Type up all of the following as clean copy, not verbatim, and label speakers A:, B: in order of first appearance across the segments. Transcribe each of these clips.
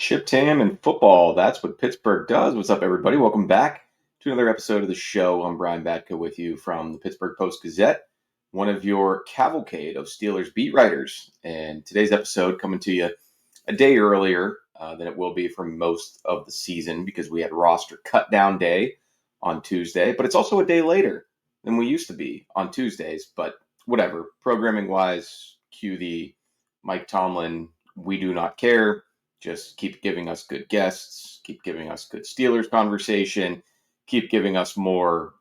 A: Chip Tam and football. That's what Pittsburgh does. What's up, everybody? Welcome back to another episode of the show. I'm Brian Batko with you from the Pittsburgh Post-Gazette, one of your cavalcade of Steelers beat writers. And today's episode coming to you a day earlier than it will be for most of the season because we had roster cut down day on Tuesday, but it's also a day later than we used to be on Tuesdays. But whatever, programming wise, cue the Mike Tomlin, we do not care. Just keep giving us good guests, keep giving us good Steelers conversation, keep giving us more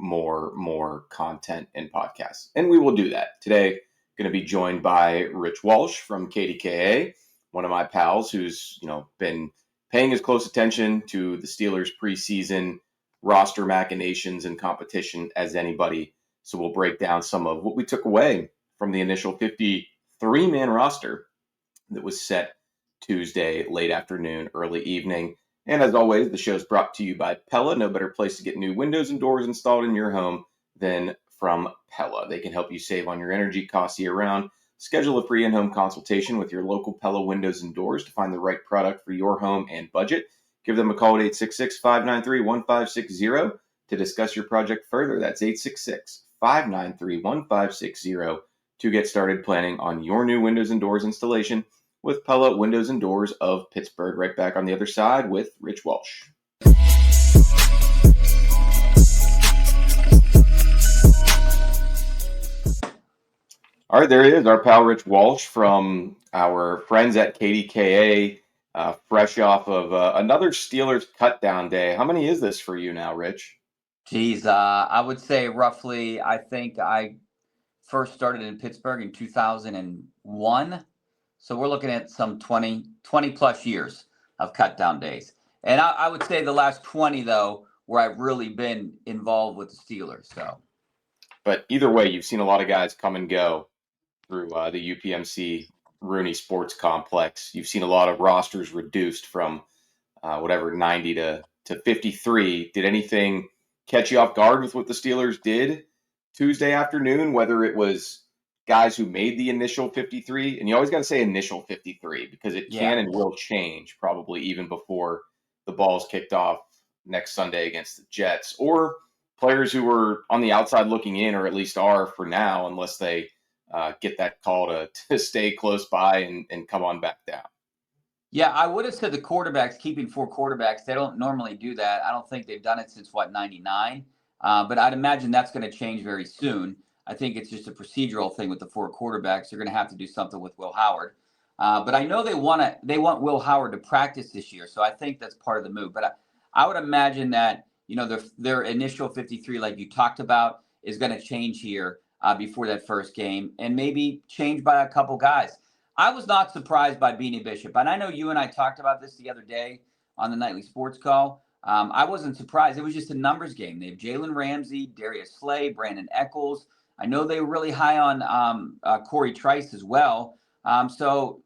A: content and podcasts. And we will do that. Today, going to be joined by Rich Walsh from KDKA, one of my pals who's, been paying as close attention to the Steelers preseason roster machinations and competition as anybody. So we'll break down some of what we took away from the initial 53-man roster that was set Tuesday, late afternoon, early evening. And as always, the show's brought to you by Pella. No better place to get new windows and doors installed in your home than from Pella. They can help you save on your energy costs year-round. Schedule a free in-home consultation with your local Pella Windows and Doors to find the right product for your home and budget. Give them a call at 866-593-1560 to discuss your project further. That's 866-593-1560 to get started planning on your new windows and doors installation with Pella Windows and Doors of Pittsburgh. Right back on the other side with Rich Walsh. All right, there he is, our pal Rich Walsh from our friends at KDKA, fresh off of another Steelers cut-down day. How many is this for you now, Rich?
B: Geez, I would say roughly, I think I first started in Pittsburgh in 2001. So we're looking at some 20 plus years of cut down days. And I would say the last 20, though, where I've really been involved with the Steelers.
A: But either way, you've seen a lot of guys come and go through the UPMC Rooney Sports Complex. You've seen a lot of rosters reduced from 90 to 53. Did anything catch you off guard with what the Steelers did Tuesday afternoon, whether it was guys who made the initial 53, and you always got to say initial 53 because it can and will change probably even before the ball's kicked off next Sunday against the Jets, or players who were on the outside looking in, or at least are for now, unless they get that call to stay close by and come on back down.
B: Yeah, I would have said the quarterbacks, keeping 4 quarterbacks. They don't normally do that. I don't think they've done it since, 99? But I'd imagine that's going to change very soon. I think it's just a procedural thing with the 4 quarterbacks. They're going to have to do something with Will Howard. But I know they want Will Howard to practice this year, so I think that's part of the move. But I would imagine that their initial 53, like you talked about, is going to change here before that first game, and maybe change by a couple guys. I was not surprised by Beanie Bishop, and I know you and I talked about this the other day on the nightly sports call. I wasn't surprised. It was just a numbers game. They have Jaylen Ramsey, Darius Slay, Brandon Echols. I know they were really high on Corey Trice as well. So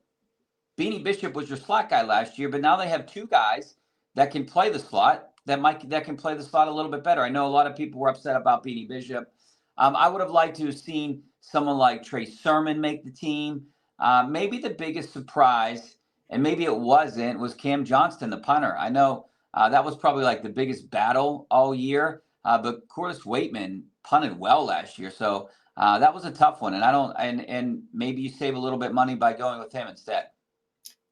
B: Beanie Bishop was your slot guy last year, but now they have 2 guys that can play the slot that can play the slot a little bit better. I know a lot of people were upset about Beanie Bishop. I would have liked to have seen someone like Trey Sermon make the team. Maybe the biggest surprise, and maybe it wasn't, was Cam Johnston, the punter. I know that was probably like the biggest battle all year, but Corliss Waitman punted well last year, so that was a tough one. And maybe you save a little bit of money by going with him instead.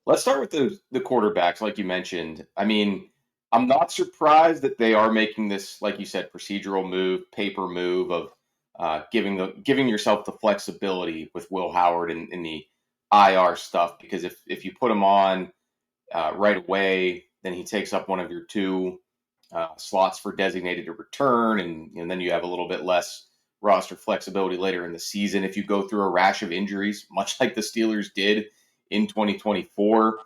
A: Let's start with the quarterbacks, like you mentioned. I mean, I'm not surprised that they are making this, like you said, procedural move, paper move of giving yourself the flexibility with Will Howard in the IR stuff, because if you put him on right away, then he takes up one of your 2 slots for designated to return, and then you have a little bit less roster flexibility later in the season if you go through a rash of injuries, much like the Steelers did in 2024.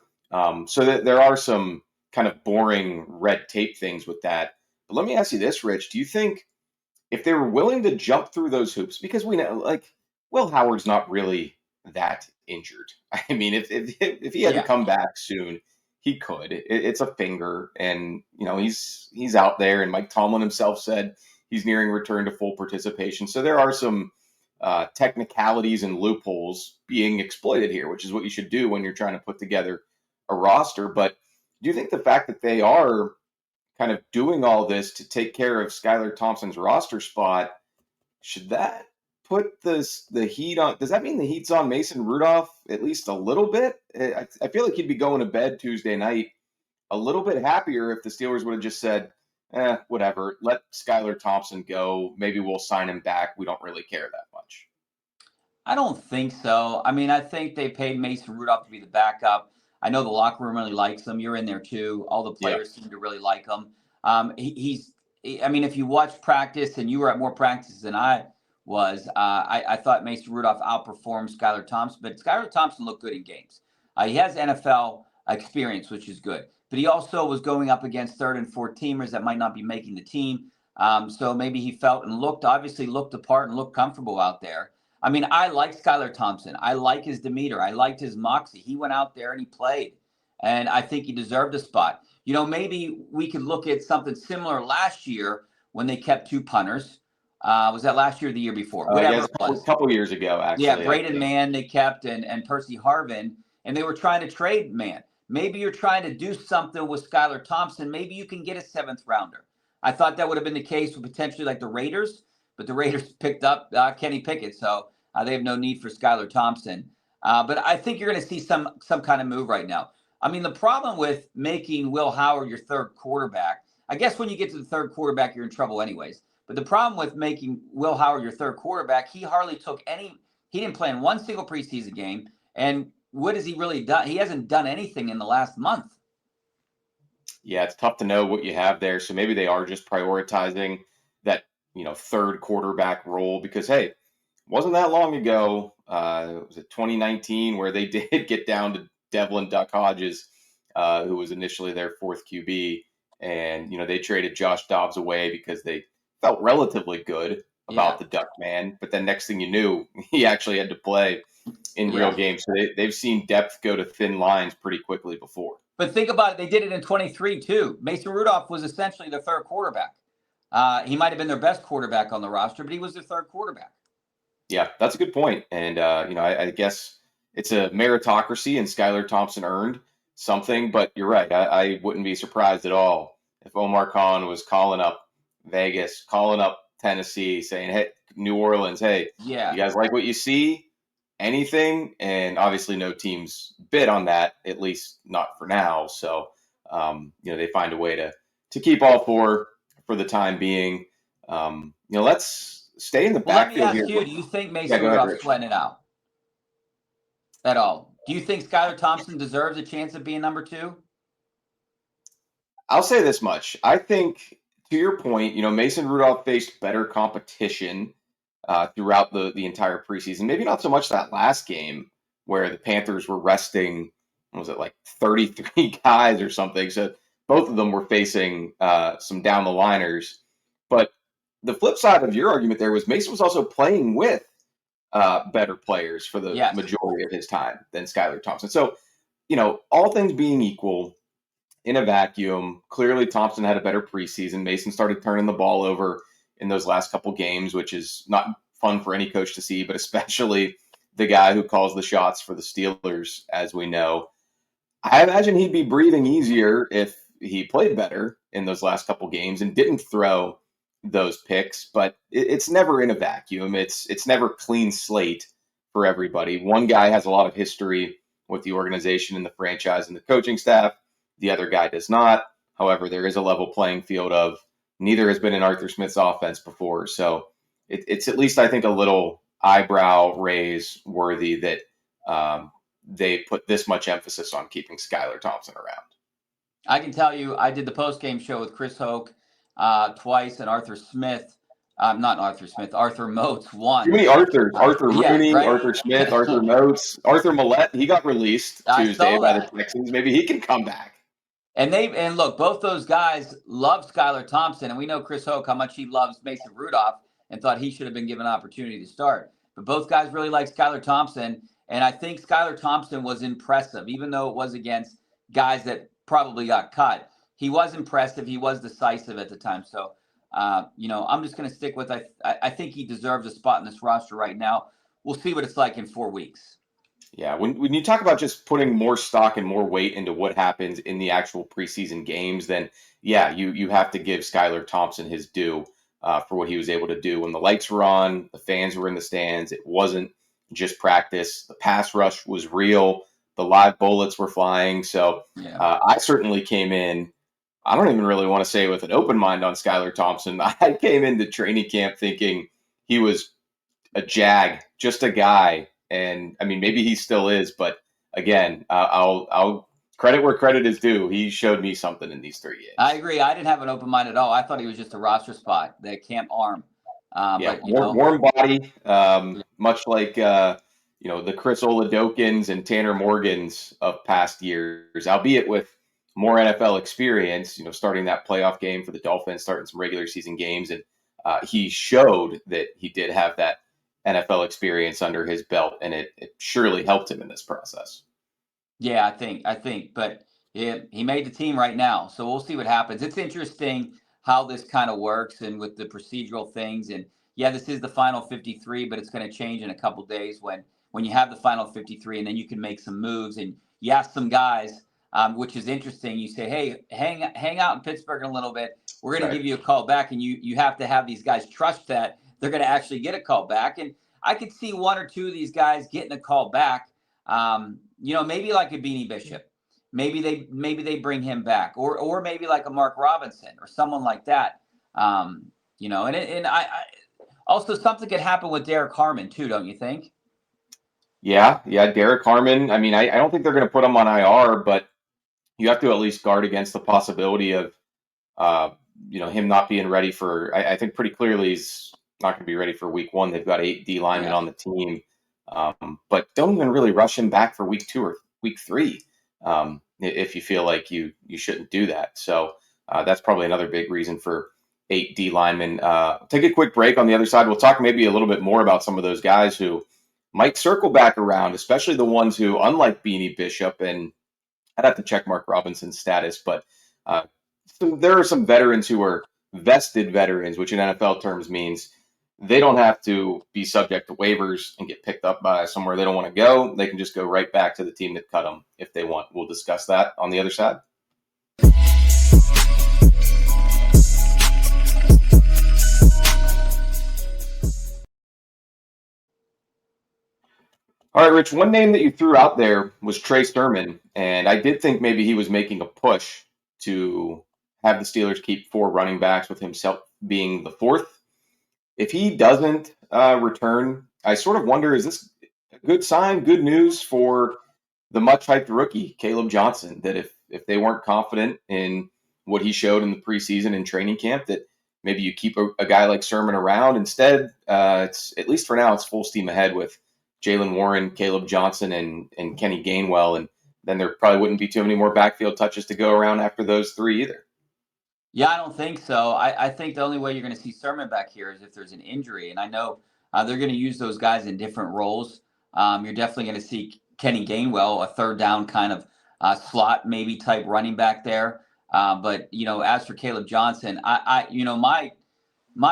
A: So that there are some kind of boring red tape things with that. But let me ask you this, Rich. Do you think if they were willing to jump through those hoops, because we know, like, Will Howard's not really that injured. I mean, if he had to come back soon, he could. It's a finger, and he's out there. And Mike Tomlin himself said he's nearing return to full participation. So there are some technicalities and loopholes being exploited here, which is what you should do when you're trying to put together a roster. But Do you think the fact that they are kind of doing all this to take care of Skylar Thompson's roster spot, should that put the heat on? Does that mean the heat's on Mason Rudolph at least a little bit? I feel like he'd be going to bed Tuesday night a little bit happier if the Steelers would have just said, whatever, let Skylar Thompson go. Maybe we'll sign him back. We don't really care that much.
B: I don't think so. I mean, I think they paid Mason Rudolph to be the backup. I know the locker room really likes him. You're in there too. All the players seem to really like him. I mean, if you watch practice, and you were at more practices than I was, I thought Mason Rudolph outperformed Skylar Thompson, but Skylar Thompson looked good in games. He has NFL experience, which is good, but he also was going up against third and fourth teamers that might not be making the team. So maybe he felt and obviously looked apart and looked comfortable out there. I mean, I like Skylar Thompson. I like his demeanor. I liked his moxie. He went out there and he played, and I think he deserved a spot. Maybe we could look at something similar last year when they kept two punters. Was that last year or the year before? Whatever it was.
A: A couple years ago, actually.
B: Yeah, Braden Mann they kept, and Percy Harvin, and they were trying to trade Mann. Maybe you're trying to do something with Skylar Thompson. Maybe you can get a seventh rounder. I thought that would have been the case with potentially like the Raiders, but the Raiders picked up Kenny Pickett, so they have no need for Skylar Thompson. But I think you're going to see some kind of move right now. I mean, the problem with making Will Howard your third quarterback, I guess when you get to the third quarterback, you're in trouble anyways. But the problem with making Will Howard your third quarterback, he hardly took he didn't play in one single preseason game. And what has he really done? He hasn't done anything in the last month.
A: Yeah, it's tough to know what you have there. So maybe they are just prioritizing that, third quarterback role because, hey, wasn't that long ago, was it 2019, where they did get down to Devlin Duck Hodges, who was initially their fourth QB. And, they traded Josh Dobbs away because they felt relatively good about the Duck man. But then next thing you knew, he actually had to play in real games. So they've seen depth go to thin lines pretty quickly before.
B: But think about it. They did it in 23, too. Mason Rudolph was essentially their third quarterback. He might have been their best quarterback on the roster, but he was their third quarterback.
A: Yeah, that's a good point. And, I guess it's a meritocracy, and Skylar Thompson earned something. But you're right. I wouldn't be surprised at all if Omar Khan was calling up Vegas, calling up Tennessee, saying, hey, New Orleans, hey, you guys like what you see? Anything? And obviously no teams bid on that, at least not for now. So, they find a way to keep all four for the time being. Let's stay in the backfield here.
B: Let me ask you, do you think Mason Rudolph's sweating it out at all? Do you think Skylar Thompson deserves a chance of being number two?
A: I'll say this much. I think, to your point, Mason Rudolph faced better competition throughout the entire preseason. Maybe not so much that last game where the Panthers were resting, what was it, like 33 guys or something. So both of them were facing some down the liners. But the flip side of your argument there was Mason was also playing with better players for the majority of his time than Skylar Thompson. So, all things being equal, in a vacuum, clearly Thompson had a better preseason. Mason started turning the ball over in those last couple games, which is not fun for any coach to see, but especially the guy who calls the shots for the Steelers, as we know. I imagine he'd be breathing easier if he played better in those last couple games and didn't throw those picks, but it's never in a vacuum. It's never clean slate for everybody. One guy has a lot of history with the organization and the franchise and the coaching staff. The other guy does not. However, there is a level playing field of neither has been in Arthur Smith's offense before. So it's at least, I think, a little eyebrow raise worthy that they put this much emphasis on keeping Skylar Thompson around.
B: I can tell you, I did the post-game show with Chris Hoke twice, and Arthur Smith. Not Arthur Smith, Arthur Moats won.
A: Too many Arthurs. Arthur Rooney, right? Arthur Smith, Arthur Moats, Arthur Millette. He got released Tuesday by the Texans. Maybe he can come back.
B: And look, both those guys love Skylar Thompson, and we know Chris Hoke how much he loves Mason Rudolph and thought he should have been given an opportunity to start. But both guys really like Skylar Thompson, and I think Skylar Thompson was impressive, even though it was against guys that probably got cut. He was impressive. He was decisive at the time. So, I'm just going to stick with I think he deserves a spot in this roster right now. We'll see what it's like in 4 weeks.
A: Yeah, when you talk about just putting more stock and more weight into what happens in the actual preseason games, then yeah, you have to give Skylar Thompson his due for what he was able to do when the lights were on, the fans were in the stands. It wasn't just practice. The pass rush was real. The live bullets were flying. So
B: Yeah.
A: I certainly came in. I don't even really want to say with an open mind on Skylar Thompson. I came into training camp thinking he was a jag, just a guy. And I mean, maybe he still is, but again, I'll credit where credit is due. He showed me something in these 3 games.
B: I agree. I didn't have an open mind at all. I thought he was just a roster spot, the camp arm.
A: Yeah,
B: But
A: warm body, much like the Chris Oladokins and Tanner Morgans of past years, albeit with more NFL experience. Starting that playoff game for the Dolphins, starting some regular season games, and he showed that he did have that NFL experience under his belt, and it surely helped him in this process.
B: yeah, I think, but yeah, he made the team right now, so we'll see what happens. It's interesting how this kind of works and with the procedural things. And yeah, this is the final 53, but it's going to change in a couple days when you have the final 53, and then you can make some moves and you ask some guys, which is interesting. You say, hey, hang out in Pittsburgh in a little bit. We're going to give you a call back, and you have to have these guys trust that they're going to actually get a call back. And I could see one or two of these guys getting a call back. Maybe like a Beanie Bishop. Maybe they bring him back, or maybe like a Mark Robinson or someone like that. And I also something could happen with Derek Harmon too, don't you think?
A: Yeah, Derek Harmon. I mean, I don't think they're going to put him on IR, but you have to at least guard against the possibility of uh, him not being ready for. I think pretty clearly he's not going to be ready for week 1. They've got 8 D linemen on the team, but don't even really rush him back for week 2 or week 3 if you feel like you shouldn't do that. So that's probably another big reason for 8 D linemen. Take a quick break. On the other side, we'll talk maybe a little bit more about some of those guys who might circle back around, especially the ones who, unlike Beanie Bishop, and I'd have to check Mark Robinson's status, but so there are some veterans who are vested veterans, which in NFL terms means they don't have to be subject to waivers and get picked up by somewhere they don't want to go. They can just go right back to the team that cut them if they want. We'll discuss that on the other side. All right, Rich, one name that you threw out there was Trey Sermon, and I did think maybe he was making a push to have the Steelers keep 4 running backs, with himself being the 4th. If he doesn't return, I sort of wonder, is this a good sign, good news for the much-hyped rookie, Kaleb Johnson, that if they weren't confident in what he showed in the preseason and training camp, that maybe you keep a guy like Sermon around. Instead, it's, at least for now, it's full steam ahead with Jaylen Warren, Kaleb Johnson, and Kenny Gainwell, and then there probably wouldn't be too many more backfield touches to go around after those 3 either.
B: Yeah, I don't think so. I think the only way you're going to see Sermon back here is if there's an injury, and I know they're going to use those guys in different roles. You're definitely going to see Kenny Gainwell, a third down kind of slot maybe type running back there. But as for Kaleb Johnson, my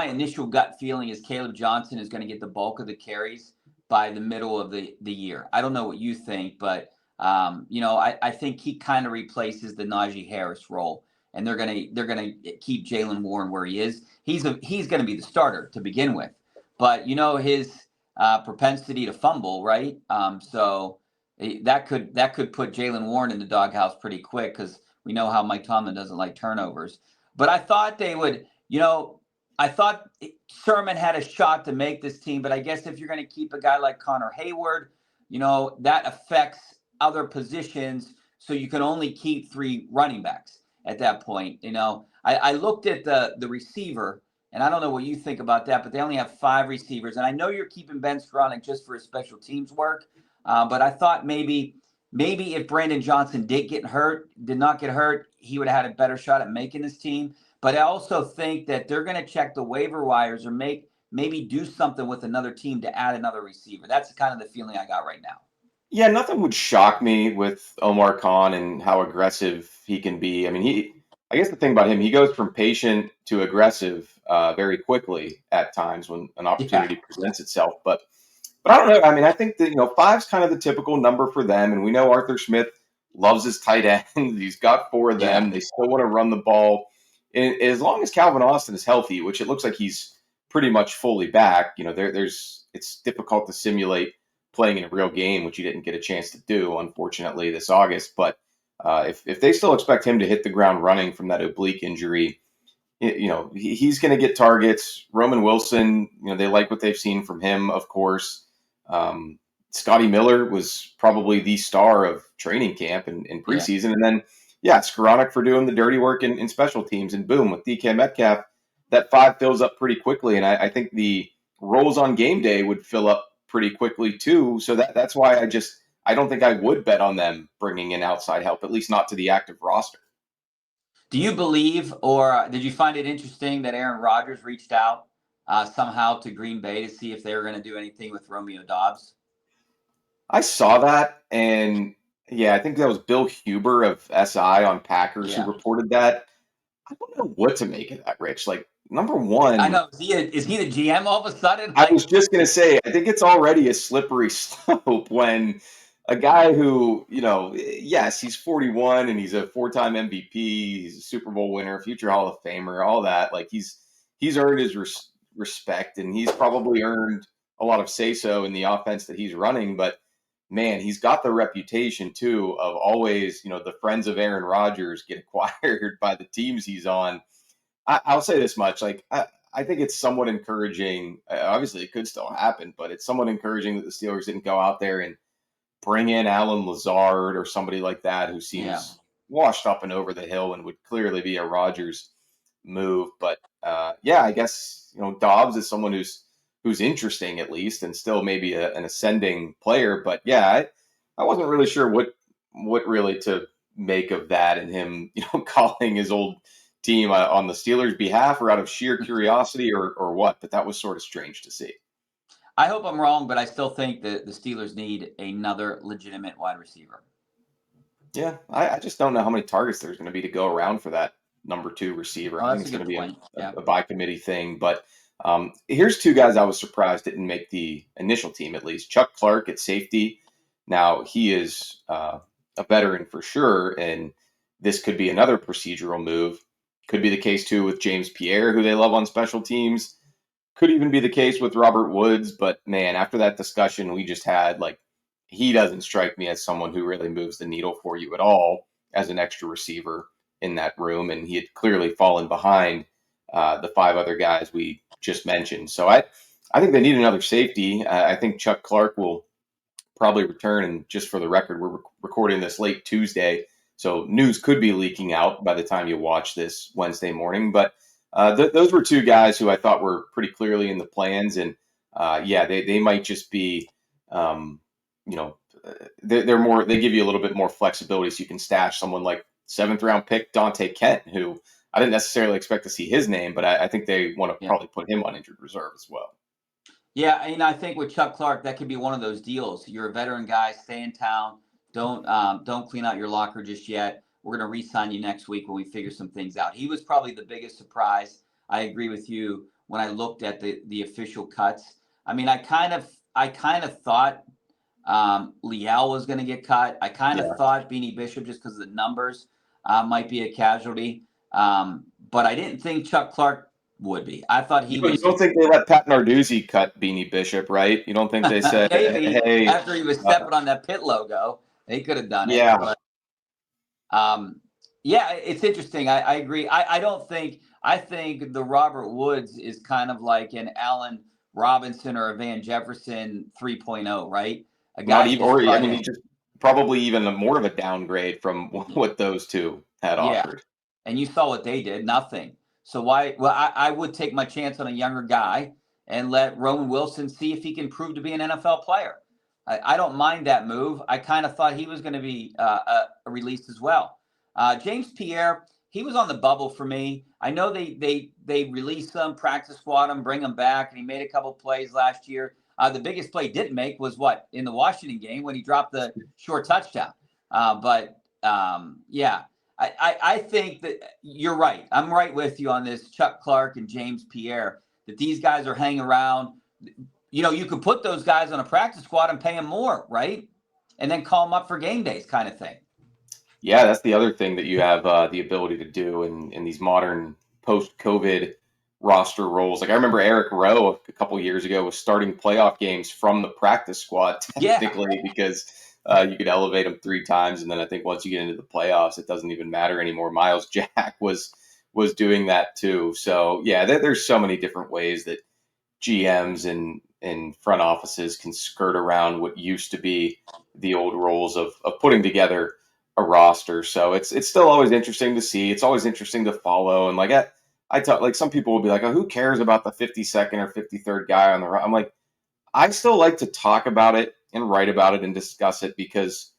B: initial gut feeling is Kaleb Johnson is going to get the bulk of the carries by the middle of the year. I don't know what you think, but I think he kind of replaces the Najee Harris role, and they're gonna keep Jaylen Warren where he is. He's going to be the starter to begin with, but his propensity to fumble, right? So that could put Jaylen Warren in the doghouse pretty quick, because we know how Mike Tomlin doesn't like turnovers. But I thought they would, I thought Sermon had a shot to make this team, but I guess if you're going to keep a guy like Connor Hayward, that affects other positions, so you can only keep 3 running backs at that point. I looked at the receiver, and I don't know what you think about that, but they only have 5 receivers. And I know you're keeping Ben Skronik just for his special teams work, but I thought maybe if Brandon Johnson did not get hurt, he would have had a better shot at making this team. But I also think that they're going to check the waiver wires or maybe do something with another team to add another receiver. That's kind of the feeling I got right now.
A: Yeah, nothing would shock me with Omar Khan and how aggressive he can be. I mean, I guess the thing about him, he goes from patient to aggressive very quickly at times when an opportunity presents itself. But But I don't know. I mean, I think that, five's kind of the typical number for them. And we know Arthur Smith loves his tight end. He's got four of them.
B: Yeah.
A: They still want to run the ball. And as long as Calvin Austin is healthy, which it looks like he's pretty much fully back, it's difficult to simulate playing in a real game, which he didn't get a chance to do, unfortunately, this August. But if they still expect him to hit the ground running from that oblique injury, he's going to get targets. Roman Wilson, they like what they've seen from him, of course. Scotty Miller was probably the star of training camp and preseason. And then, Skoranek for doing the dirty work in special teams. And boom, with DK Metcalf, that five fills up pretty quickly. And I think the roles on game day would fill up pretty quickly too. So that's why I don't think I would bet on them bringing in outside help, at least not to the active roster.
B: Do you believe, or did you find it interesting that Aaron Rodgers reached out somehow to Green Bay to see if they were going to do anything with Romeo Doubs?
A: I saw that, and I think that was Bill Huber of SI on Packers who reported that. I don't know what to make of that, Rich. Like, number one,
B: I know, is he the GM all of a sudden?
A: I was just going to say, I think it's already a slippery slope when a guy who, yes, he's 41 and he's a four-time MVP, he's a Super Bowl winner, future Hall of Famer, all that. Like, he's earned his respect, and he's probably earned a lot of say-so in the offense that he's running. But, man, he's got the reputation, too, of always, the friends of Aaron Rodgers get acquired by the teams he's on. I'll say this much. Like, I think it's somewhat encouraging. Obviously, it could still happen, but it's somewhat encouraging that the Steelers didn't go out there and bring in Alan Lazard or somebody like that who seems washed up and over the hill and would clearly be a Rodgers move. But I guess Dobbs is someone who's interesting at least, and still maybe an ascending player. But I wasn't really sure what really to make of that, and him calling his old team on the Steelers' behalf, or out of sheer curiosity, or what. But that was sort of strange to see.
B: I hope I'm wrong, but I still think that the Steelers need another legitimate wide receiver.
A: Yeah, I just don't know how many targets there's going to be to go around for that number two receiver. I think it's going to be a by committee thing. But here's two guys I was surprised didn't make the initial team, at least. Chuck Clark at safety. Now, he is a veteran for sure, and this could be another procedural move. Could be the case, too, with James Pierre, who they love on special teams. Could even be the case with Robert Woods. But, man, after that discussion we just had, he doesn't strike me as someone who really moves the needle for you at all as an extra receiver in that room. And he had clearly fallen behind the five other guys we just mentioned. So I think they need another safety. I think Chuck Clark will probably return. And just for the record, we're recording this late Tuesday, so news could be leaking out by the time you watch this Wednesday morning. But those were two guys who I thought were pretty clearly in the plans. And they might just be, they're more, they give you a little bit more flexibility, so you can stash someone like 7th round pick Dante Kent, who I didn't necessarily expect to see his name, but I think they want to probably put him on injured reserve as well.
B: Yeah, and I think with Chuck Clark, that could be one of those deals. You're a veteran guy, stay in town. Don't clean out your locker just yet. We're going to re-sign you next week when we figure some things out. He was probably the biggest surprise. I agree with you when I looked at the official cuts. I mean, I kind of thought Leal was going to get cut. I kind of thought Beanie Bishop, just because of the numbers, might be a casualty. But I didn't think Chuck Clark would be. I thought he was.
A: You don't think they let Pat Narduzzi cut Beanie Bishop, right? You don't think they said,
B: maybe
A: hey,
B: after he was stepping on that pit logo, they could have done it.
A: Yeah.
B: But, it's interesting. I agree. I think the Robert Woods is kind of like an Allen Robinson or a Van Jefferson 3.0, right? A guy
A: he's just probably even more of a downgrade from what those two had offered.
B: And you saw what they did, nothing. So why? Well, I would take my chance on a younger guy and let Roman Wilson see if he can prove to be an NFL player. I don't mind that move. I kind of thought he was going to be released as well. James Pierre, he was on the bubble for me. I know they released him, practice squad him, bring him back, and he made a couple plays last year. The biggest play he didn't make was in the Washington game when he dropped the short touchdown. I think that you're right. I'm right with you on this, Chuck Clark and James Pierre, that these guys are hanging around. you could put those guys on a practice squad and pay them more, right? And then call them up for game days kind of thing.
A: Yeah, that's the other thing that you have the ability to do in these modern post-COVID roster roles. Like I remember Eric Rowe a couple years ago was starting playoff games from the practice squad technically because you could elevate them 3 times, and then I think once you get into the playoffs, it doesn't even matter anymore. Miles Jack was doing that too. So yeah, there's so many different ways that GMs and front offices can skirt around what used to be the old roles of putting together a roster. So it's still always interesting to see. It's always interesting to follow. And like I talk, like some people will be like, oh, who cares about the 52nd or 53rd guy on the I'm like, I still like to talk about it and write about it and discuss it because,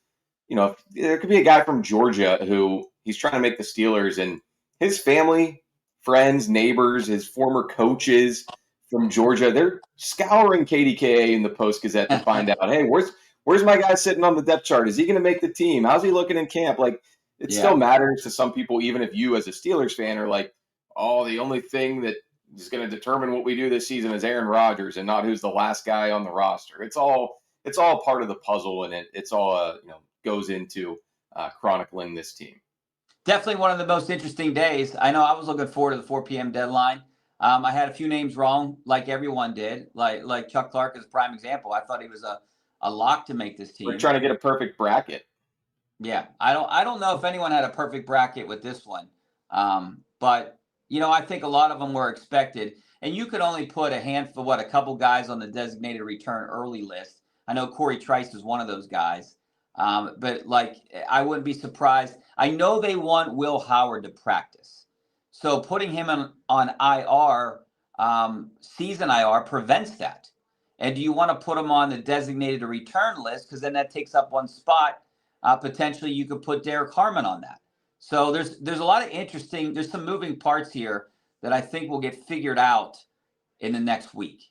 A: there could be a guy from Georgia who he's trying to make the Steelers, and his family, friends, neighbors, his former coaches from Georgia, they're scouring KDKA in the Post-Gazette to find out, hey, where's my guy sitting on the depth chart? Is he going to make the team? How's he looking in camp? Like, it still matters to some people, even if you as a Steelers fan are like, oh, the only thing that is going to determine what we do this season is Aaron Rodgers and not who's the last guy on the roster. It's all part of the puzzle, and it's all goes into chronicling this team.
B: Definitely one of the most interesting days. I know I was looking forward to the 4 p.m. deadline. I had a few names wrong, like everyone did. Like Chuck Clark is a prime example. I thought he was a lock to make this team.
A: We're trying to get a perfect bracket.
B: Yeah, I don't know if anyone had a perfect bracket with this one, but I think a lot of them were expected. And you could only put a couple guys on the designated return early list. I know Corey Trice is one of those guys, but I wouldn't be surprised. I know they want Will Howard to practice, so putting him on IR, season IR, prevents that. And do you want to put him on the designated return list? Because then that takes up one spot. Potentially, you could put Derek Harmon on that. So there's a lot of there's some moving parts here that I think will get figured out in the next week.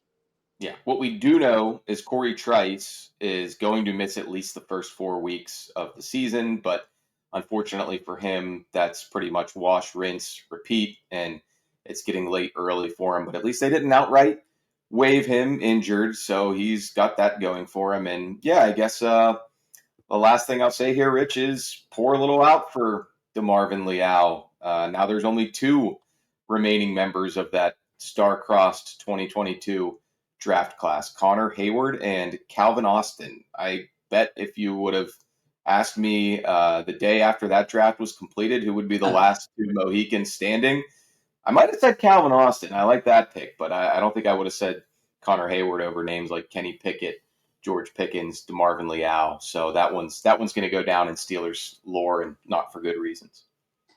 A: Yeah, what we do know is Corey Trice is going to miss at least the first 4 weeks of the season, but unfortunately for him, that's pretty much wash, rinse, repeat, and it's getting late early for him. But at least they didn't outright waive him injured, so he's got that going for him. And yeah, I guess the last thing I'll say here, Rich, is poor little out for DeMarvin Leal. Now there's only 2 remaining members of that star-crossed 2022 draft class, Connor Hayward and Calvin Austin. I bet if you would have asked me the day after that draft was completed who would be the last 2 Mohicans standing, I might have said Calvin Austin. I like that pick, but I don't think I would have said Connor Hayward over names like Kenny Pickett, George Pickens, DeMarvin Leal. So that one's going to go down in Steelers lore, and not for good reasons.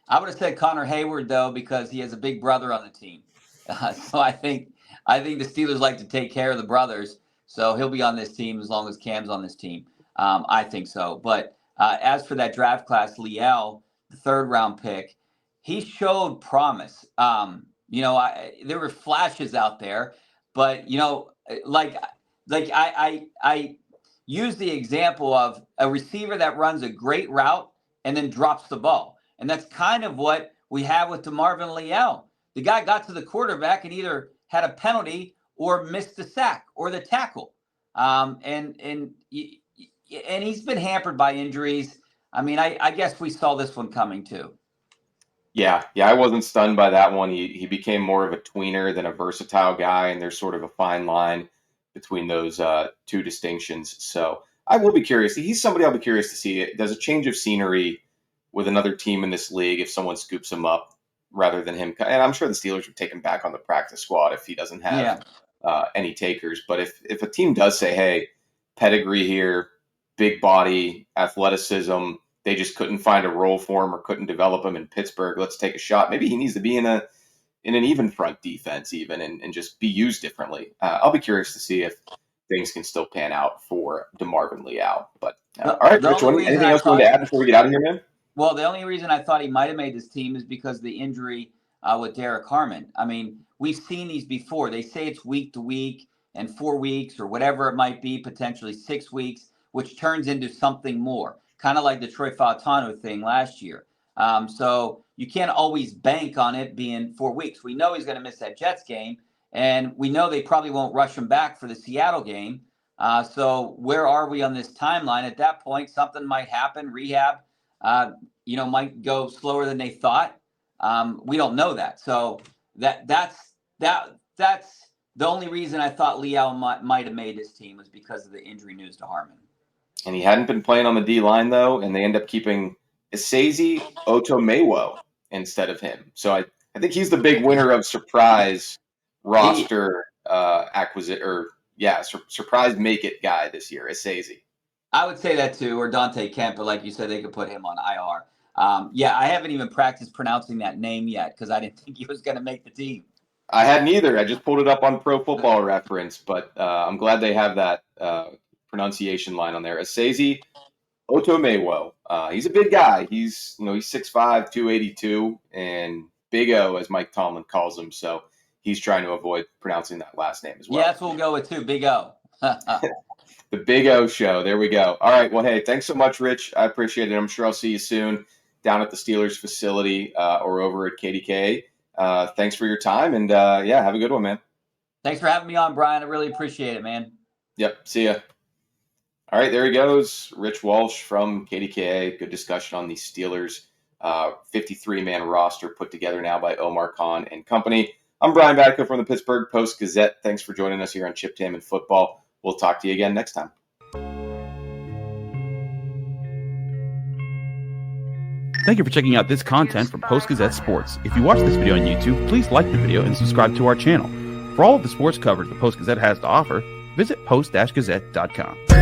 B: I would have said Connor Hayward though, because he has a big brother on the team. So I think the Steelers like to take care of the brothers. So he'll be on this team as long as Cam's on this team. I think so. But as for that draft class, Leal, the 3rd round pick, he showed promise. There were flashes out there, but I use the example of a receiver that runs a great route and then drops the ball. And that's kind of what we have with DeMarvin Leal. The guy got to the quarterback and either had a penalty or missed the sack or the tackle. And he's been hampered by injuries. I mean, I guess we saw this one coming too.
A: Yeah, I wasn't stunned by that one. He became more of a tweener than a versatile guy, and there's sort of a fine line between those 2 distinctions. So I will be curious. He's somebody I'll be curious to see. Does a change of scenery with another team in this league if someone scoops him up rather than him? And I'm sure the Steelers would take him back on the practice squad if he doesn't have any takers. But if a team does say, hey, pedigree here, big body, athleticism, they just couldn't find a role for him or couldn't develop him in Pittsburgh, let's take a shot. Maybe he needs to be in an even front defense even and just be used differently. I'll be curious to see if things can still pan out for DeMarvin Leal. But all right, Rich, anything else you want to add before we get out of here, man?
B: Well, the only reason I thought he might have made this team is because of the injury with Derek Harmon. I mean, we've seen these before. They say it's week to week and 4 weeks or whatever it might be, potentially 6 weeks, which turns into something more, kind of like the Troy Fautano thing last year. So you can't always bank on it being 4 weeks. We know he's going to miss that Jets game, And we know they probably won't rush him back for the Seattle game. So where are we on this timeline? At that point, something might happen. Rehab, might go slower than they thought. We don't know that. So that's the only reason I thought Leal might have made his team was because of the injury news to Harmon.
A: And he hadn't been playing on the D-line, though, and they end up keeping Esezi Otomewo instead of him. So I think he's the big winner of surprise roster surprise make-it guy this year, Esezi.
B: I would say that too, or Dante Kemp, but like you said, they could put him on IR. I haven't even practiced pronouncing that name yet because I didn't think he was going to make the team.
A: I hadn't either. I just pulled it up on Pro Football Reference, but I'm glad they have that pronunciation line on there. Esezi Otomewo. He's a big guy. He's 6'5", 282, and Big O, as Mike Tomlin calls him. So he's trying to avoid pronouncing that last name as well.
B: Yeah, that's what we'll go with too, Big O.
A: The Big O Show. There we go. All right. Well, hey, thanks so much, Rich. I appreciate it. I'm sure I'll see you soon down at the Steelers facility or over at KDKA. Thanks for your time, and have a good one, man.
B: Thanks for having me on, Brian. I really appreciate it, man.
A: Yep. See ya. All right, there he goes. Rich Walsh from KDKA. Good discussion on the Steelers 53-man roster put together now by Omar Khan and company. I'm Brian Batko from the Pittsburgh Post-Gazette. Thanks for joining us here on Chip Tam and Football. We'll talk to you again next time.
C: Thank you for checking out this content from Post-Gazette Sports. If you watch this video on YouTube, please like the video and subscribe to our channel. For all of the sports coverage the Post-Gazette has to offer, visit post-gazette.com.